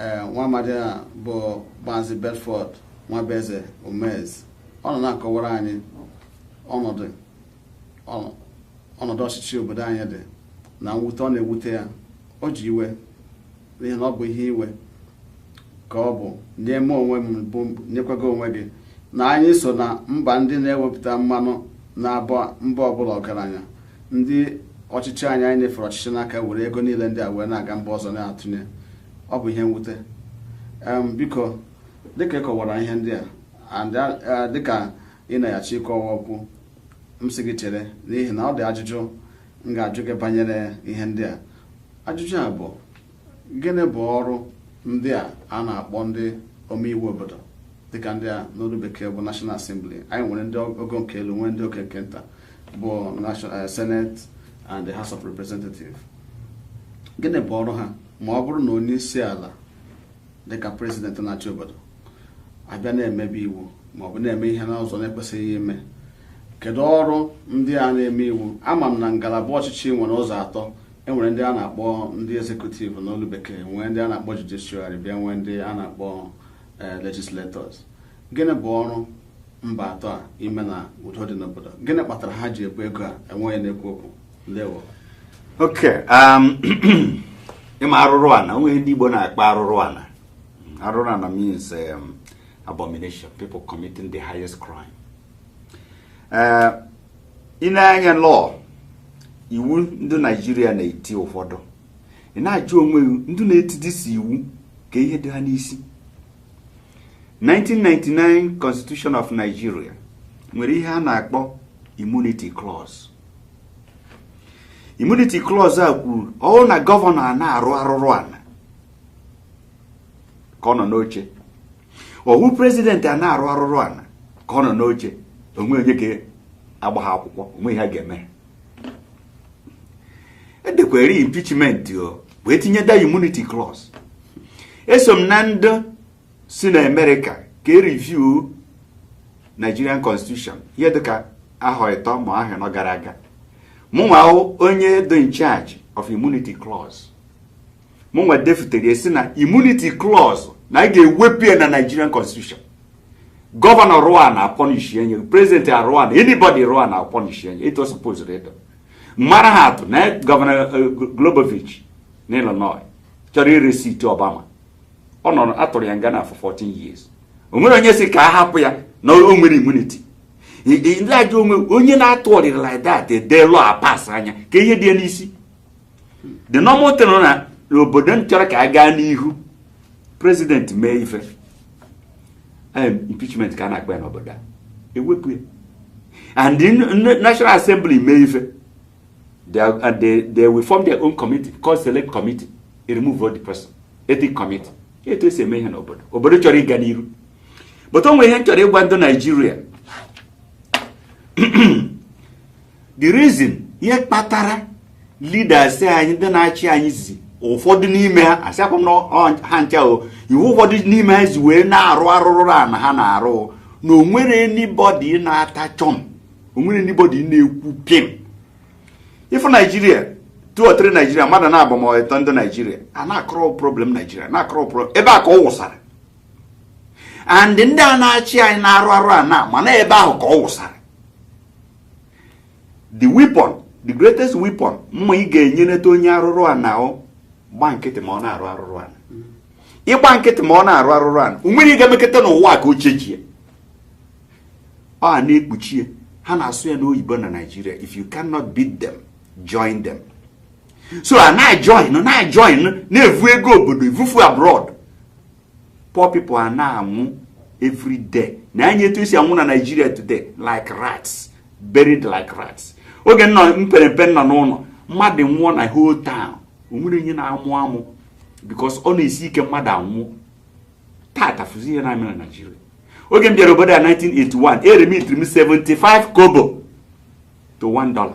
nwa amadi a bụ Maazị Bedford Nwabeze Umez ọ nọ na-akọwara anyị ọnọdụ ọchịchị obodo anyị dị na mwute ọ na-ewute ya. O ji iwe n'ihi na ọ bụ ihe iwe ka ọ bụ nyeme onwe m bụ nyekwago onwe gị na anyị so na mba ndị na-ewepụta mmanụ na mba ọbụla ọgaranya ndị ọchịchị anyị nyefere ọchịchị n'aka were ego niile ndị a wee na-aga mba ọzọ na-atụnye. Ọ bụ ihe mwute. Biko dịka ị kọwara ihe ndị a dịka ị na-yachi ịkọwa okwu m sị gị chere n'ihi na ọ dị ajụjụ m ga-ajụ gị banyere ihe ndị a. Ajụjụ a bụ gịnị bụ ọrụ ndị a na-akpọ ndị omeiwu obodo dịka ndị a n'olu bekee bụ National Assembly. Anyị nwere ndị ogo nke elu nwee ndị oke nke nta bụ Senate and the House of Representatives. Gịnị bụ ọrụ ha ma ọ bụrụ na onye isi ala dịka president na-achị obodo abịa na-emebi iwu ma ọ bụ na-eme ihe n'ụzọ na-ekwesịghị ime? Kedu ọrụ ndị a na-eme iwu? Ama m na ngalaba ọchịchị nwere ụzọ atọ. Enwere ndị a na-akpọ ndị executive n'olu bekee, nwee ndị a na-akpọ judiciary, bịa nwee ndị a na-akpọ legislators. Gịnị bụ ọrụ mba atọ a ime na udo dị n'obodo? Gịnị kpatara ha ji ebu ego a enweghị na-ekwu okwu? Ndewo. Okay, ịma arụrụ ana, onwe ndị Igbo na-akpa arụrụ ana. Arụrụ ana means abomination, people committing the highest crime. In anya law, iwu ndị Nigeria na-eti ụfọdụ. Ị na-ajụ onwe ndị na-eti disi iwu ka ihe dị ha n'isi. 1999 Constitution of Nigeria nwere ihe a na-akpọ immunity clause. Immunity clause a kwuru ọ na gọvanọ na-arụ arụrụ ana ka ọ nọ n'oche. Ọwụ president a na-arụ arụrụ ana ka ọ nọ n'oche. Onwe onye ka agba ha akwụkwọ, onwe ihe ga-eme. Edekwere impeachment wee tinye da immunity clause. Eso m na ndị si na America ka review Nigerian Constitution ihe dịka ahọ ịtọ ma ahọ nọ gara aga. Mụnwa onye dị in charge of immunity clause. Mụnwa defutere si na immunity clause na ga-ewepụ ya na Nigerian Constitution. Governor Rowan na punish yenye, President Rowan, anybody Rowan na punish yenye. It was supposed to do. Mara hatu na Governor Globovich na Illinois chọrọ iresi to Obama. Ọ nọ atụrụ ya nga na for 14 years. O nwere onye si ka hapụ ya na o nwere immunity. Ndị ajụ onwe onye na-atụ ọrịrị like that, the law pass anya ka ihe dị n'isi. The normal thing na obodo nchọrọ ka aga n'ihu. President mee ife. Impeachment ka na-akpa n'obodo. Ewepụ ya. And the National Assembly mee ife. They will form their own committee called Select Committee. They remove all the person. Ethic Committee. Eto esi eme ihe n'obodo. Obodo chọrọ ịga n'iru. But onwe ihe chọrọ ịgwa ndị Nigeria. The reason ihe kpatara leaders anyị ndị na-achị anyị zi ụfọdụ n'ime ha asịakwa m na ha ncha iwu ụfọdụ n'ime ha zi wee na-arụ arụrụ ana ha na-arụ na onwere anybody na-ata chọm, onwere anybody na-ekwu pim. If Nigeria 2 or 3 Nigeria mmadụ na-agba ma ọtọ ndị Nigeria a na-akọrọ problem Nigeria na-akọrọ problem ebe a ka ọ wụsara. And ndị a na-achị anyị na-arụ arụ ana mana ebe ahụ ka ọ wụsara. The weapon, the greatest weapon mma ị ga-enye neta onye arụrụ ana gba nkịtị ma ọ na-arụ arụrụ ana. Ịgba nkịtị ma ọ na-arụ arụrụ ana o nwere ị ga-emekọta n'ụwa ka o chejie. Ọ na-ekpuchie ha na-asụ ya n'oyibo na Nigeria, if you cannot beat them, join them. So na-join na-evu ego obodo evufu abroad. Poor people are na-anwụ every day. Na anyị etu isi anwụ na Nigeria today like rats, buried like rats. Oge nọ mperepe nọ n'ụlọ mmadụ nwụọ na whole town, o nwere onye na-amụ amụ because ọ na-esi ike mmadụ anwụ. Tata fuzi ihe na-eme na Nigeria. Oge m bịara obodo a 1981 eremit m 75 kobo to $1.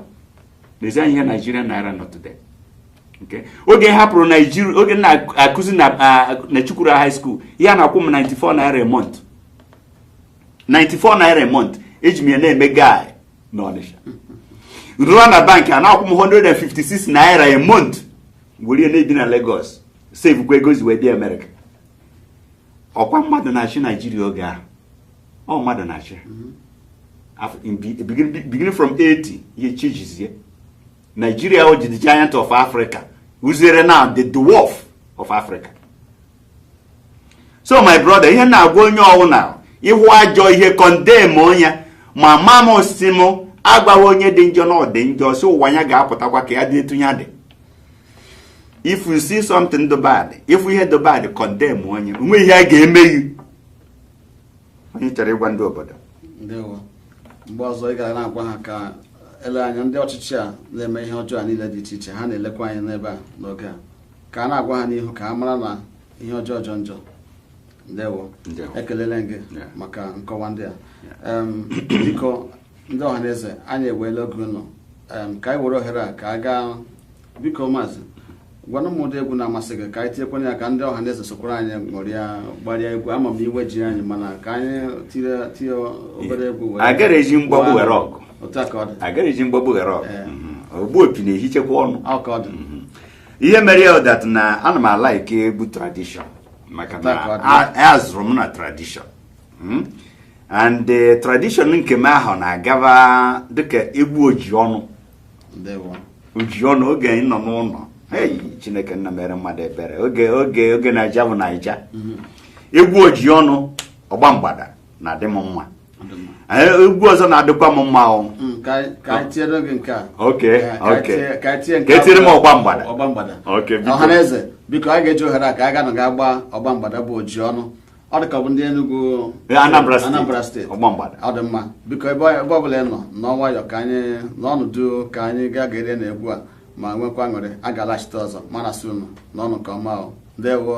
N'ezi ihe Nigerian naira not today. Okay. Oge hapụrụ Nigeria, oge na-akụzi na Chukwura High School, ya na-akwụ m 94 naira a month. 94 naira a month. Eji m ya na-eme guy n'Ọnịsha. Ruo na bank a na-akwụ m 156 naira a month. Were na-ebi na Lagos. Save kwa ego ziwe dị America. ọkwa mmadụ na-achị Nigeria oge ahụ ọ mmadụ na-achị beginning from 80 ihe chijizie Nigeria o the giant of Africa uziere now the dwarf of Africa. So my brother, ihe na-agwa onye ọwụna ihu ajọ ihe condemn onye ma mama osimo agbawa onye dị njọ na ọ dị njọ so ụwa ya ga-apụtakwa ka ya dị etu ya dị. If you see something do bad, if we hear the bad, condemn onye onwe ihe a ga-eme gị onye chọrọ ịgwa ndị obodo. Ndewo. Mgbe ọzọ ị ga na-agwa ha ka ele anya ndị ọchịchị a na-eme ihe ọjọọ niile dị iche iche ha na-elekwa anyị n'ebe a n'oge a ka a na-agwa ha n'ihu ka ha mara na ihe ọjọọ njọ. Ndewo. Ekelele gị maka nkọwa ndị a. Biko ndị ọhaneze anyị ewele oge ụnụ ka anyị were ohere a ka a gaa biko maazị gwana m ụdị egwu na-amasị gị ka anyị tinyekwana ya ka ndị ọhaneze sokwara anyị ṅụrịa gbarịa egwu ama m iwe ji anyị mana ka anyị tie obere egwu agara eji mgbagbu were ọgụ otu a ka ọ dị agara eji mgbagbu were ọgụ ogbu opi na-ehichekwa ọnụ ọ ka ọ dị ihe mere ya that na ana m alaike egwu tradition maka na azụrụ m na tradition and the tradition nke m ahụ na-agaba dịka egwu ojiọnụ ojiọnụ oge anyị nọ n'ụlọ Chineke nna mere mmadụ ebere oge Naija bụ Naija egwu ojiọnụ ọgba mgbada na-adị m mma egwu ọzọ na-adịkwa m mma ka anyị tiere gị nke a ka etiere m ọgba mgbada ọhaneze biko anyị ga-eji ohere a ka anyị ga agba ọgba mgbada bụ ojiọnụ ọ dị ka ọ bụ ndị Enugu Anambra steeti ọgba mgbada ọ dị mma biko ebe ọbụla ị nọ n'ọnwayọ ka anyị n'ọnọdụ ka anyị gaa gere na egwu a ma nwekwa aṅụrị a ga-alaghachite ọzọ mana sị unu n'ọnụ nke ọma ndewo.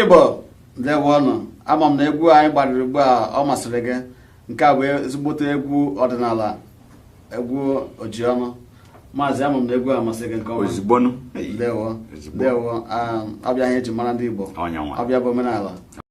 Igbo ndewo ọnụ ama m na egwu anyị gbadoro ugbu a ọ masịrị gị nke a bụ ezigbote egwu ọdịnala egwu ojiọnụ maazị ama m na egwu a masịrị gị nke ọma ozigbonu ndewo ọbịa ihe eji mara ndị Igbo ọbịa bụ omenala